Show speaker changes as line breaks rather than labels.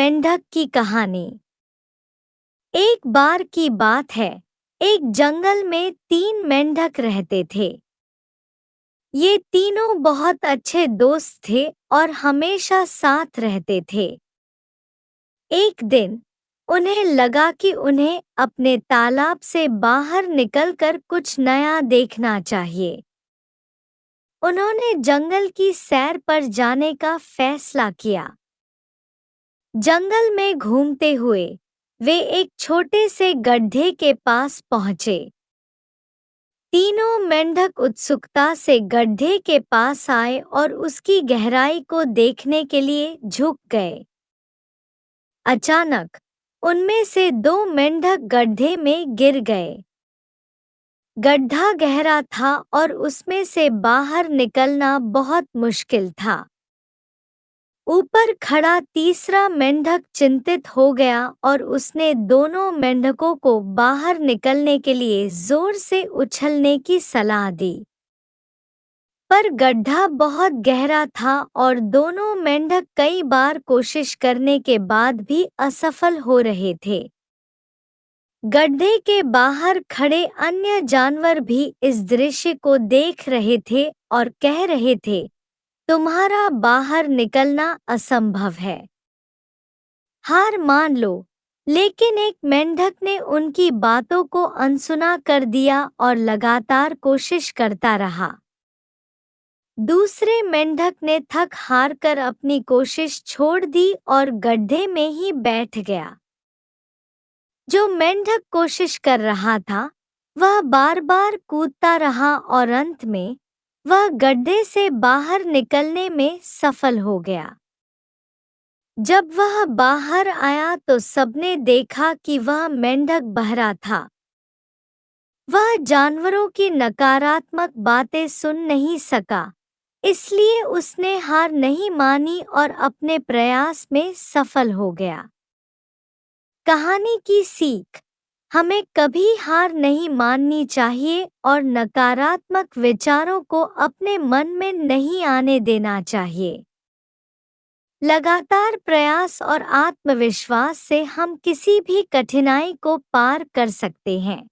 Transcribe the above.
मेंढक की कहानी। एक बार की बात है, एक जंगल में 3 मेंढक रहते थे। ये तीनों बहुत अच्छे दोस्त थे और हमेशा साथ रहते थे। एक दिन उन्हें लगा कि उन्हें अपने तालाब से बाहर निकलकर कुछ नया देखना चाहिए। उन्होंने जंगल की सैर पर जाने का फैसला किया। जंगल में घूमते हुए वे एक छोटे से गड्ढे के पास पहुंचे। तीनों मेंढक उत्सुकता से गड्ढे के पास आए और उसकी गहराई को देखने के लिए झुक गए। अचानक उनमें से 2 मेंढक गड्ढे में गिर गए। गड्ढा गहरा था और उसमें से बाहर निकलना बहुत मुश्किल था। ऊपर खड़ा तीसरा मेंढक चिंतित हो गया और उसने दोनों मेंढकों को बाहर निकलने के लिए जोर से उछलने की सलाह दी। पर गड्ढा बहुत गहरा था और दोनों मेंढक कई बार कोशिश करने के बाद भी असफल हो रहे थे। गड्ढे के बाहर खड़े अन्य जानवर भी इस दृश्य को देख रहे थे और कह रहे थे, तुम्हारा बाहर निकलना असंभव है। हार मान लो। लेकिन एक मेंढक ने उनकी बातों को अनसुना कर दिया और लगातार कोशिश करता रहा। दूसरे मेंढक ने थक हार कर अपनी कोशिश छोड़ दी और गड्ढे में ही बैठ गया। जो मेंढक कोशिश कर रहा था, वह बार-बार कूदता रहा और अंत में वह गड्ढे से बाहर निकलने में सफल हो गया। जब वह बाहर आया तो सबने देखा कि वह मेंढक बहरा था। वह जानवरों की नकारात्मक बातें सुन नहीं सका, इसलिए उसने हार नहीं मानी और अपने प्रयास में सफल हो गया। कहानी की सीख: हमें कभी हार नहीं माननी चाहिए और नकारात्मक विचारों को अपने मन में नहीं आने देना चाहिए। लगातार प्रयास और आत्मविश्वास से हम किसी भी कठिनाई को पार कर सकते हैं।